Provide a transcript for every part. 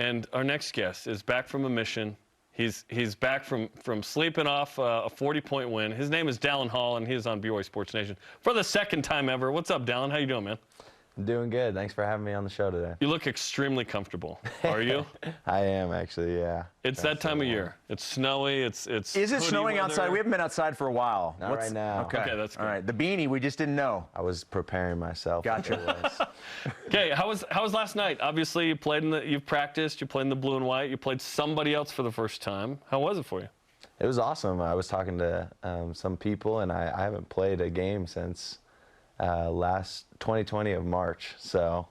And our next guest is back from a mission. He's back from sleeping off a 40-point win. His name is Dallin Hall, and he is on BYU Sports Nation for the second time ever. What's up, Dallin? How you doing, man? I'm doing good. Thanks for having me on the show today. You look extremely comfortable. Are you? I am, actually, yeah. It's that time of year. It's snowy. It's Is it snowing weather. Outside? We haven't been outside for a while. Not right now. Okay, that's good. All right, the beanie, we just didn't know. I was preparing myself. Gotcha. Okay, how was last night? Obviously, you've practiced, you played in the blue and white, you played somebody else for the first time. How was it for you? It was awesome. I was talking to some people, and I haven't played a game since last 2020 of March. So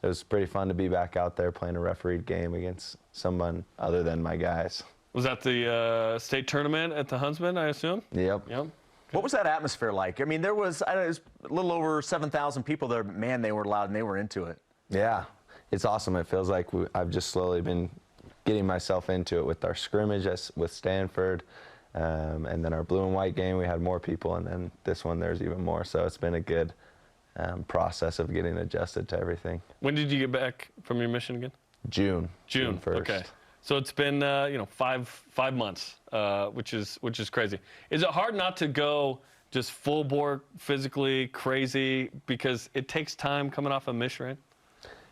it was pretty fun to be back out there playing a refereed game against someone other than my guys. Was that the state tournament at the Huntsman, I assume? Yep. Yep. What was that atmosphere like? I mean, there was, it was a little over 7,000 people there. Man, they were loud and they were into it. Yeah, it's awesome. It feels like I've just slowly been getting myself into it with our scrimmage with Stanford, and then our blue and white game, we had more people, and then this one there's even more. So it's been a good process of getting adjusted to everything. When did you get back from your mission again? June 1st. Okay. So it's been 5 months, which is crazy. Is it hard not to go just full bore physically crazy because it takes time coming off a mission, right?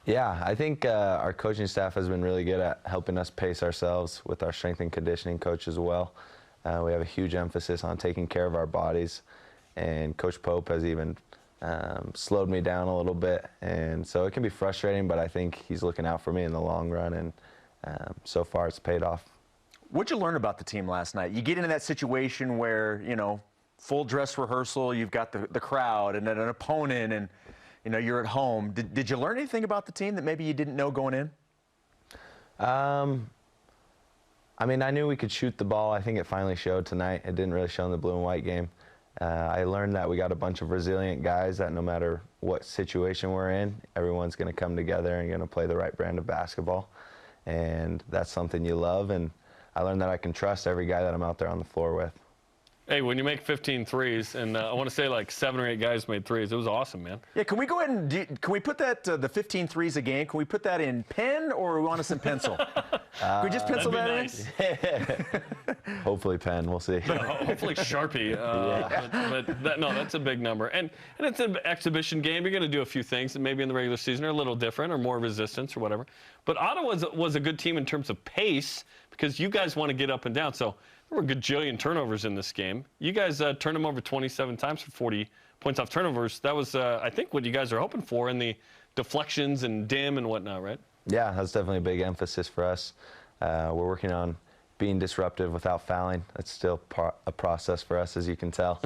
Yeah, I think our coaching staff has been really good at helping us pace ourselves with our strength and conditioning coach as well. We have a huge emphasis on taking care of our bodies, and Coach Pope has even slowed me down a little bit, and so it can be frustrating, but I think he's looking out for me in the long run, and so far it's paid off. What'd you learn about the team last night? You get into that situation where, full dress rehearsal, you've got the crowd and then an opponent, and you're at home. Did you learn anything about the team that maybe you didn't know going in? I mean, I knew we could shoot the ball. I think it finally showed tonight. It didn't really show in the blue and white game. I learned that we got a bunch of resilient guys that no matter what situation we're in, everyone's going to come together and going to play the right brand of basketball. And that's something you love. And I learned that I can trust every guy that I'm out there on the floor with. Hey, when you make 15 threes, and I want to say like 7 or 8 guys made threes, it was awesome, man. Yeah, can we go ahead and can we put that, the 15 threes a game, can we put that in pen or we want us in pencil? Can we just pencil that nice. in? Hopefully pen, we'll see. Hopefully Sharpie. No, that's a big number. And it's an exhibition game. You're going to do a few things that maybe in the regular season are a little different or more resistance or whatever. But Ottawa was a good team in terms of pace because you guys want to get up and down. So there were a gajillion turnovers in this game. You guys turned them over 27 times for 40 points off turnovers. That was, I think, what you guys are hoping for in the deflections and dim and whatnot, right? Yeah, that's definitely a big emphasis for us. We're working on being disruptive without fouling. That's still a process for us, as you can tell.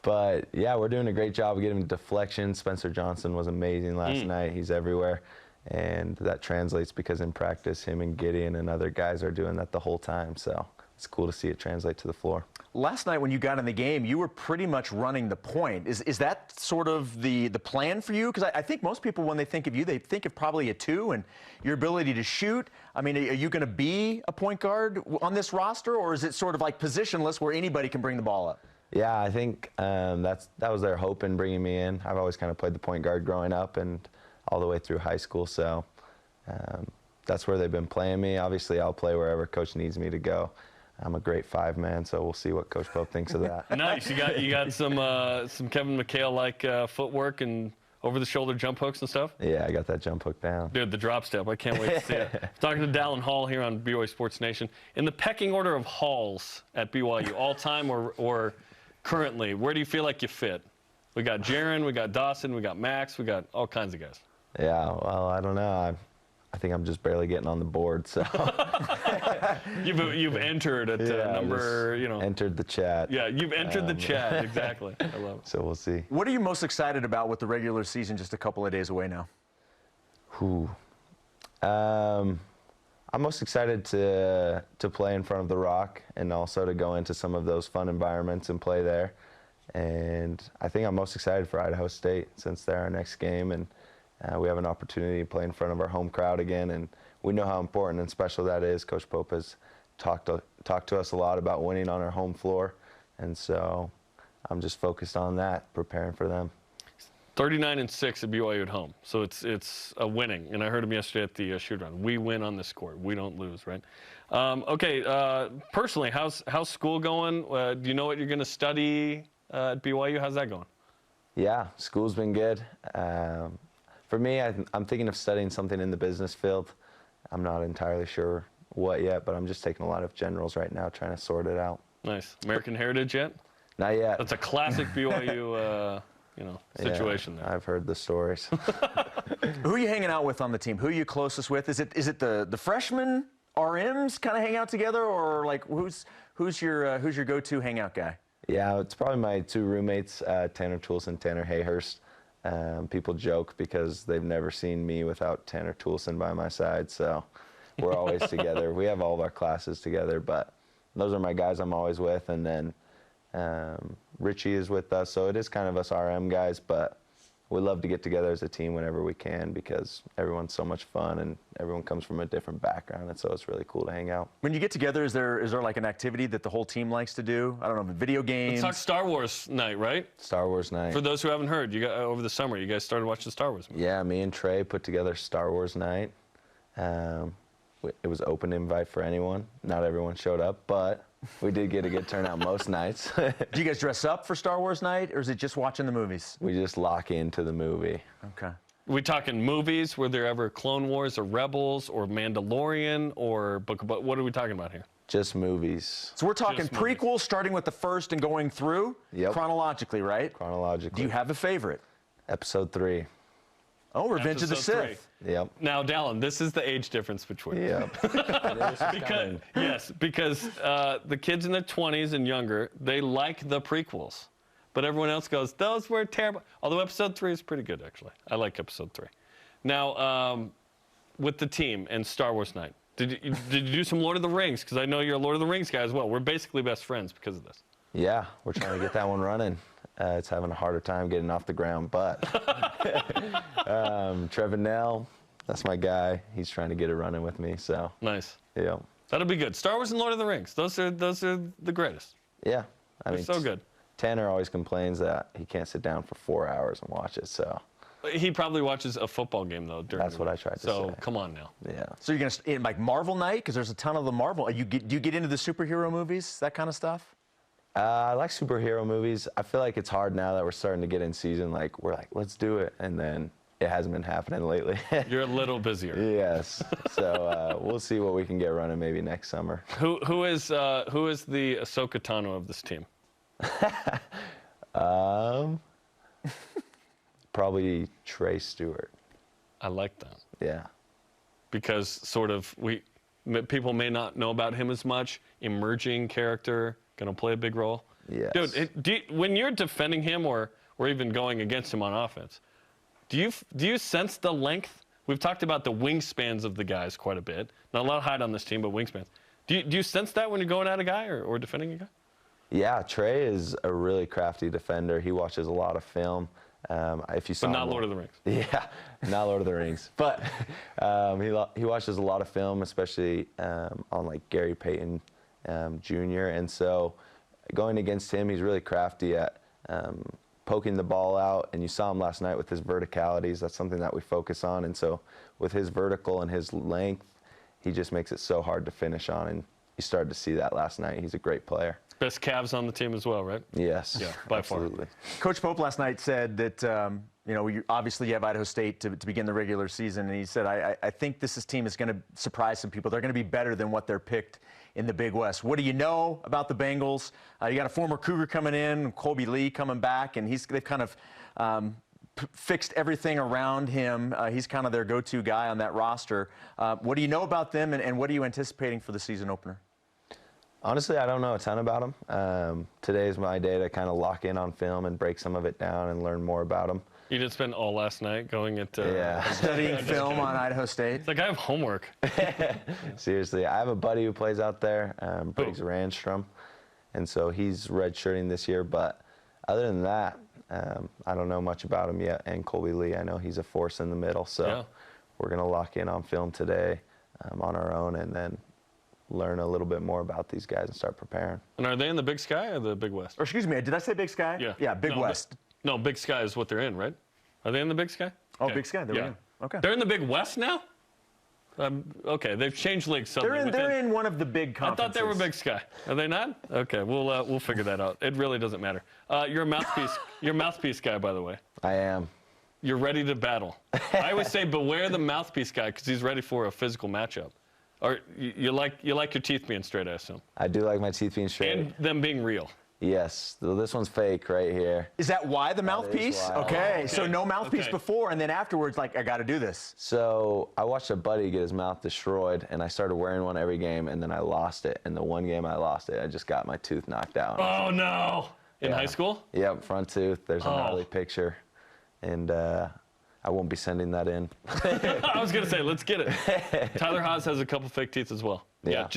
But, yeah, we're doing a great job of getting deflections. Spencer Johnson was amazing last night. He's everywhere. And that translates because in practice, him and Gideon and other guys are doing that the whole time. So it's cool to see it translate to the floor. Last night when you got in the game, you were pretty much running the point. Is that sort of the plan for you? Because I think most people, when they think of you, they think of probably a 2 and your ability to shoot. I mean, are you going to be a point guard on this roster, or is it sort of like positionless where anybody can bring the ball up? Yeah, I think that was their hope in bringing me in. I've always kind of played the point guard growing up and all the way through high school, so that's where they've been playing me. Obviously, I'll play wherever Coach needs me to go. I'm a great 5-man, so we'll see what Coach Pope thinks of that. Nice. You got some Kevin McHale-like footwork and over-the-shoulder jump hooks and stuff? Yeah, I got that jump hook down. Dude, the drop step. I can't wait to see it. Talking to Dallin Hall here on BYU Sports Nation. In the pecking order of Halls at BYU, all-time or currently, where do you feel like you fit? We got Jaron, we got Dawson, we got Max, we got all kinds of guys. Yeah, well, I don't know. I think I'm just barely getting on the board, so. You've entered at number, entered the chat. Yeah, you've entered the chat, exactly. I love it. So we'll see. What are you most excited about with the regular season just a couple of days away now? I'm most excited to play in front of the Rock and also to go into some of those fun environments and play there. And I think I'm most excited for Idaho State since they're our next game, and we have an opportunity to play in front of our home crowd again, and we know how important and special that is. Coach Pope has talked to us a lot about winning on our home floor, and so I'm just focused on that, preparing for them. 39-6 at BYU at home. So it's a winning. And I heard him yesterday at the shoot around. We win on this court. We don't lose, right? Okay. Personally, how's school going? Do you know what you're going to study at BYU? How's that going? Yeah, school's been good. For me, I'm thinking of studying something in the business field. I'm not entirely sure what yet, but I'm just taking a lot of generals right now, trying to sort it out. Nice. American Heritage yet? Not yet. That's a classic BYU, situation there. I've heard the stories. Who are you hanging out with on the team? Who are you closest with? Is it the freshmen RMs kind of hang out together, or like who's your go-to hangout guy? Yeah, it's probably my two roommates, Tanner Toulson, Tanner Hayhurst. People joke because they've never seen me without Tanner Toulson by my side, so we're always together. We have all of our classes together, but those are my guys I'm always with. And then Richie is with us, so it is kind of us RM guys, but we love to get together as a team whenever we can because everyone's so much fun and everyone comes from a different background, and so it's really cool to hang out. When you get together, is there like an activity that the whole team likes to do? I don't know, video games? It's like Star Wars night, right? Star Wars night. For those who haven't heard, you got, over the summer, you guys started watching Star Wars movies. Yeah, me and Trey put together Star Wars night. It was open invite for anyone. Not everyone showed up, but we did get a good turnout most nights. Do you guys dress up for Star Wars night, or is it just watching the movies? We just lock into the movie. Okay. We talking movies? Were there ever Clone Wars or Rebels or Mandalorian or Book of Boba? What are we talking about here? Just movies. So we're talking Just movies. prequels, starting with the first and going through? Yep. Chronologically, right? Chronologically. Do you have a favorite? Episode 3. Oh, Revenge of the Episode Sith. 3. Yep. Now, Dallin, this is the age difference between us. Yep. Because the kids in their 20s and younger, they like the prequels. But everyone else goes, those were terrible. Although episode 3 is pretty good, actually. I like episode 3. Now, with the team and Star Wars night, did you do some Lord of the Rings? Because I know you're a Lord of the Rings guy as well. We're basically best friends because of this. Yeah, we're trying to get that one running. It's having a harder time getting off the ground, but Trevor Nell, that's my guy. He's trying to get it running with me, so. Nice. Yeah. That'll be good. Star Wars and Lord of the Rings. Those are the greatest. Yeah. I They're mean, so good. Tanner always complains that he can't sit down for 4 hours and watch it, so. He probably watches a football game, though, during That's the what I week. tried to So, say. come on now. Yeah. So you're going to, like Marvel night? Because there's a ton of the Marvel. Do you get into the superhero movies, that kind of stuff? I like superhero movies. I feel like it's hard now that we're starting to get in season. Like, we're like, let's do it. And then it hasn't been happening lately. You're a little busier. Yes. So we'll see what we can get running maybe next summer. Who is the Ahsoka Tano of this team? Probably Trey Stewart. I like that. Yeah. Because sort of people may not know about him as much. Emerging character, going to play a big role. Yes. Dude, when you're defending him or even going against him on offense, do you sense the length? We've talked about the wingspans of the guys quite a bit. Not a lot of height on this team, but wingspans. Do you sense that when you're going at a guy or defending a guy? Yeah, Trey is a really crafty defender. He watches a lot of film. If you saw But not him, Lord of the Rings. Yeah, not Lord of the Rings. But he watches a lot of film, especially on like Gary Payton Jr. And so going against him, he's really crafty at poking the ball out. And you saw him last night with his verticalities. That's something that we focus on. And so with his vertical and his length, he just makes it so hard to finish on. And you started to see that last night. He's a great player. Best Cavs on the team as well, right? Yes. Yeah, by absolutely. far. Coach Pope last night said that, obviously you have Idaho State to begin the regular season, and he said, I think this team is going to surprise some people. They're going to be better than what they're picked in the Big West. What do you know about the Bengals? You got a former Cougar coming in, Colby Lee coming back, and they've kind of fixed everything around him. He's kind of their go-to guy on that roster. What do you know about them, and what are you anticipating for the season opener? Honestly, I don't know a ton about them. Today is my day to kind of lock in on film and break some of it down and learn more about them. You did spend all last night going into studying film on Idaho State. It's like I have homework. Seriously, I have a buddy who plays out there, Briggs Randstrom, and so he's redshirting this year. But other than that, I don't know much about him yet. And Colby Lee, I know he's a force in the middle. So we're going to lock in on film today on our own, and then learn a little bit more about these guys and start preparing. And are they in the Big Sky or the Big West? Or excuse me, did I say Big Sky? Yeah. Yeah, Big West. No, Big Sky is what they're in, right? Are they in the Big Sky? Oh, Okay. Big Sky. They're in. Okay. They're in the Big West now? Okay, they've changed leagues suddenly. They're in one of the big I conferences. thought they were Big Sky. Are they not? Okay, we'll figure that out. It really doesn't matter. You're a mouthpiece. You're a mouthpiece guy, by the way. I am. You're ready to battle. I always say beware the mouthpiece guy because he's ready for a physical matchup. Or you like your teeth being straight, I assume. I do like my teeth being straight. And them being real. Yes. Well, this one's fake right here. Is that why the mouthpiece? why. Okay. So no mouthpiece Okay. before, and then afterwards, like, I got to do this. So I watched a buddy get his mouth destroyed, and I started wearing one every game, and then I lost it. And the one game I lost it, I just got my tooth knocked out. Oh, no. In Yeah. high school? Yep, front tooth. There's a gnarly picture. And I won't be sending that in. I was going to say, let's get it. Tyler Haas has a couple fake teeth as well. Yeah.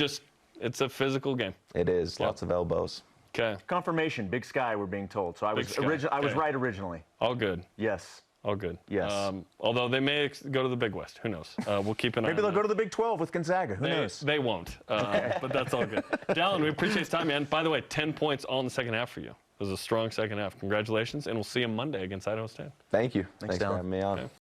It's a physical game. It is. Lots of elbows. Okay. Confirmation, Big Sky, we're being told. So I was Sky. I was Okay. right originally. All good. Yes. All good. Yes. Although they may go to the Big West. Who knows? We'll keep an eye Maybe on they'll that. go to the Big 12 with Gonzaga. Who knows? They won't. But that's all good. Dallin, we appreciate his time, man. By the way, 10 points all in the second half for you. It was a strong second half. Congratulations, and we'll see you Monday against Idaho State. Thank you. Thanks, for Dallin. having me on. Okay.